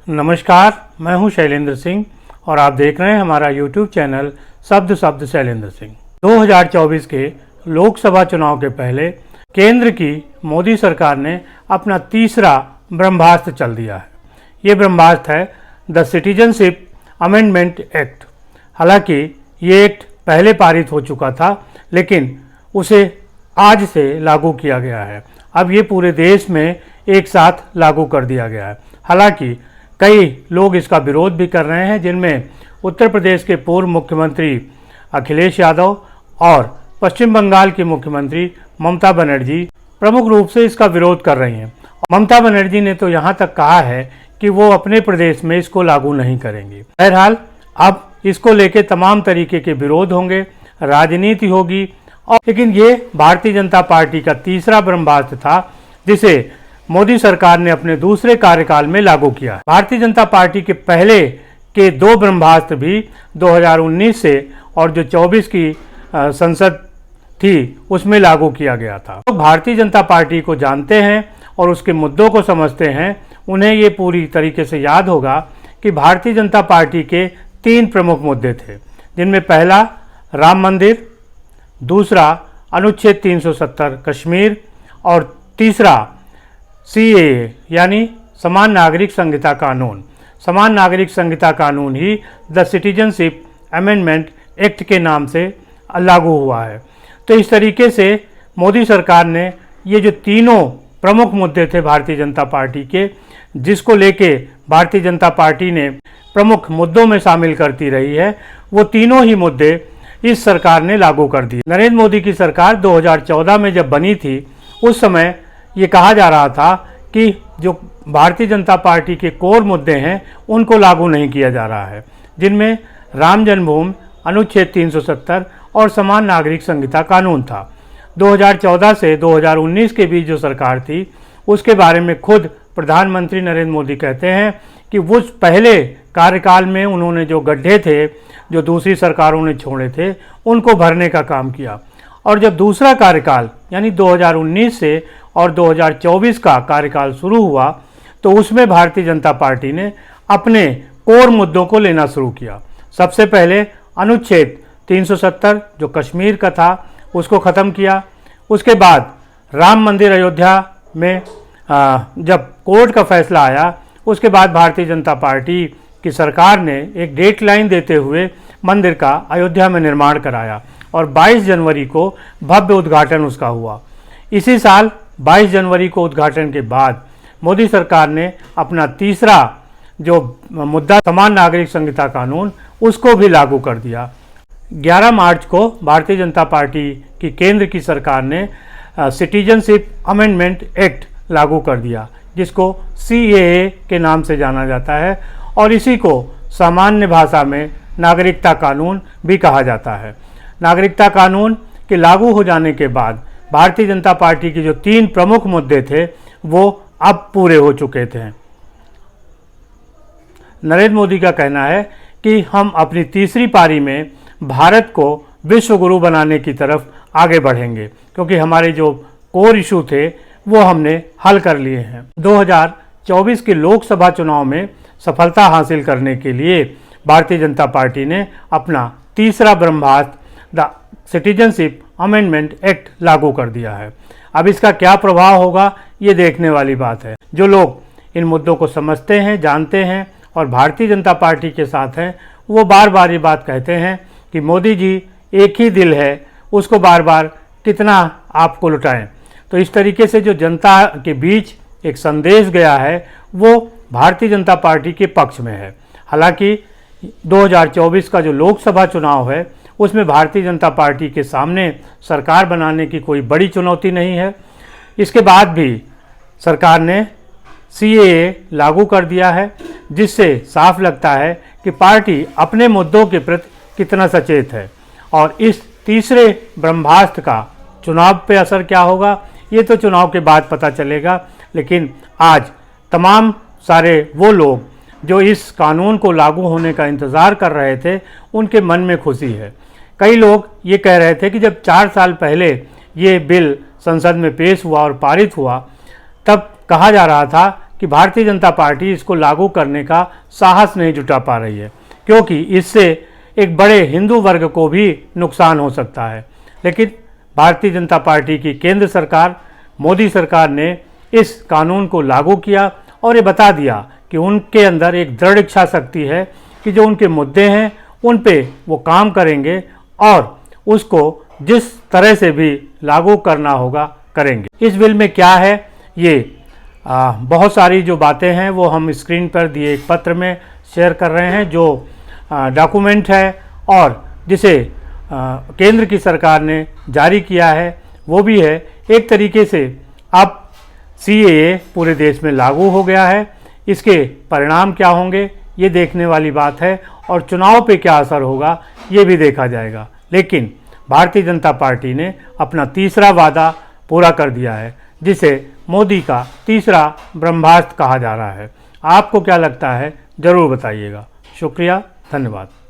नमस्कार, मैं हूं शैलेंद्र सिंह और आप देख रहे हैं हमारा YouTube चैनल शब्द शैलेंद्र सिंह। 2024 के लोकसभा चुनाव के पहले केंद्र की मोदी सरकार ने अपना तीसरा ब्रह्मास्त्र चल दिया है। ये ब्रह्मास्त्र है द सिटीजनशिप अमेंडमेंट एक्ट। हालांकि ये एक्ट पहले पारित हो चुका था, लेकिन उसे आज से लागू किया गया है। अब ये पूरे देश में एक साथ लागू कर दिया गया है। हालांकि कई लोग इसका विरोध भी कर रहे हैं, जिनमें उत्तर प्रदेश के पूर्व मुख्यमंत्री अखिलेश यादव और पश्चिम बंगाल की मुख्यमंत्री ममता बनर्जी प्रमुख रूप से इसका विरोध कर रही हैं। ममता बनर्जी ने तो यहाँ तक कहा है कि वो अपने प्रदेश में इसको लागू नहीं करेंगी। बहरहाल अब इसको लेके तमाम तरीके के विरोध होंगे, राजनीति होगी। और लेकिन ये भारतीय जनता पार्टी का तीसरा ब्रह्मास्त्र था, जिसे मोदी सरकार ने अपने दूसरे कार्यकाल में लागू किया। भारतीय जनता पार्टी के पहले के दो ब्रह्मास्त्र भी 2019 से और जो 24 की संसद थी उसमें लागू किया गया था। तो भारतीय जनता पार्टी को जानते हैं और उसके मुद्दों को समझते हैं, उन्हें ये पूरी तरीके से याद होगा कि भारतीय जनता पार्टी के 3 प्रमुख मुद्दे थे, जिनमें पहला राम मंदिर, दूसरा अनुच्छेद 370 कश्मीर और तीसरा CAA यानी समान नागरिक संहिता कानून। समान नागरिक संहिता कानून ही द सिटीजनशिप अमेंडमेंट एक्ट के नाम से लागू हुआ है। तो इस तरीके से मोदी सरकार ने ये जो तीनों प्रमुख मुद्दे थे भारतीय जनता पार्टी के, जिसको लेके भारतीय जनता पार्टी ने प्रमुख मुद्दों में शामिल करती रही है, वो तीनों ही मुद्दे इस सरकार ने लागू कर दिए। नरेंद्र मोदी की सरकार 2014 में जब बनी थी, उस समय ये कहा जा रहा था कि जो भारतीय जनता पार्टी के कोर मुद्दे हैं उनको लागू नहीं किया जा रहा है, जिनमें राम जन्मभूमि, अनुच्छेद 370 और समान नागरिक संहिता कानून था। 2014 से 2019 के बीच जो सरकार थी, उसके बारे में खुद प्रधानमंत्री नरेंद्र मोदी कहते हैं कि वो पहले कार्यकाल में उन्होंने जो गड्ढे थे, जो दूसरी सरकारों ने छोड़े थे, उनको भरने का काम किया। और जब दूसरा कार्यकाल यानी 2019 से और 2024 का कार्यकाल शुरू हुआ, तो उसमें भारतीय जनता पार्टी ने अपने कोर मुद्दों को लेना शुरू किया। सबसे पहले अनुच्छेद 370 जो कश्मीर का था, उसको ख़त्म किया। उसके बाद राम मंदिर अयोध्या में जब कोर्ट का फैसला आया, उसके बाद भारतीय जनता पार्टी की सरकार ने एक डेडलाइन देते हुए मंदिर का अयोध्या में निर्माण कराया और 22 जनवरी को भव्य उद्घाटन उसका हुआ। इसी साल 22 जनवरी को उद्घाटन के बाद मोदी सरकार ने अपना तीसरा जो मुद्दा समान नागरिक संहिता कानून, उसको भी लागू कर दिया। 11 मार्च को भारतीय जनता पार्टी की केंद्र की सरकार ने सिटीजनशिप अमेंडमेंट एक्ट लागू कर दिया, जिसको CAA के नाम से जाना जाता है और इसी को सामान्य भाषा में नागरिकता कानून भी कहा जाता है। नागरिकता कानून के लागू हो जाने के बाद भारतीय जनता पार्टी के जो 3 प्रमुख मुद्दे थे, वो अब पूरे हो चुके थे। नरेंद्र मोदी का कहना है कि हम अपनी तीसरी पारी में भारत को विश्व गुरु बनाने की तरफ आगे बढ़ेंगे, क्योंकि हमारे जो कोर इशू थे वो हमने हल कर लिए हैं। 2024 के लोकसभा चुनाव में सफलता हासिल करने के लिए भारतीय जनता पार्टी ने अपना तीसरा ब्रह्मास्त्र द सिटीजनशिप अमेंडमेंट एक्ट लागू कर दिया है। अब इसका क्या प्रभाव होगा, ये देखने वाली बात है। जो लोग इन मुद्दों को समझते हैं, जानते हैं और भारतीय जनता पार्टी के साथ हैं, वो बार बार ये बात कहते हैं कि मोदी जी एक ही दिल है, उसको बार बार कितना आपको लुटाएं। तो इस तरीके से जो जनता के बीच एक संदेश गया है, वो भारतीय जनता पार्टी के पक्ष में है। हालांकि 2024 का जो लोकसभा चुनाव है, उसमें भारतीय जनता पार्टी के सामने सरकार बनाने की कोई बड़ी चुनौती नहीं है। इसके बाद भी सरकार ने CAA लागू कर दिया है, जिससे साफ लगता है कि पार्टी अपने मुद्दों के प्रति कितना सचेत है। और इस तीसरे ब्रह्मास्त्र का चुनाव पे असर क्या होगा, ये तो चुनाव के बाद पता चलेगा। लेकिन आज तमाम सारे वो लोग जो इस कानून को लागू होने का इंतज़ार कर रहे थे, उनके मन में खुशी है। कई लोग ये कह रहे थे कि जब 4 साल पहले ये बिल संसद में पेश हुआ और पारित हुआ, तब कहा जा रहा था कि भारतीय जनता पार्टी इसको लागू करने का साहस नहीं जुटा पा रही है, क्योंकि इससे एक बड़े हिंदू वर्ग को भी नुकसान हो सकता है। लेकिन भारतीय जनता पार्टी की केंद्र सरकार, मोदी सरकार ने इस कानून को लागू किया और ये बता दिया कि उनके अंदर एक दृढ़ इच्छा शक्ति है कि जो उनके मुद्दे हैं उन पे वो काम करेंगे और उसको जिस तरह से भी लागू करना होगा करेंगे। इस बिल में क्या है, ये बहुत सारी जो बातें हैं वो हम स्क्रीन पर दिए एक पत्र में शेयर कर रहे हैं, जो डॉक्यूमेंट है और जिसे केंद्र की सरकार ने जारी किया है वो भी है। एक तरीके से अब CAA पूरे देश में लागू हो गया है। इसके परिणाम क्या होंगे ये देखने वाली बात है और चुनाव पे क्या असर होगा ये भी देखा जाएगा। लेकिन भारतीय जनता पार्टी ने अपना तीसरा वादा पूरा कर दिया है, जिसे मोदी का तीसरा ब्रह्मास्त्र कहा जा रहा है। आपको क्या लगता है ज़रूर बताइएगा। शुक्रिया, धन्यवाद।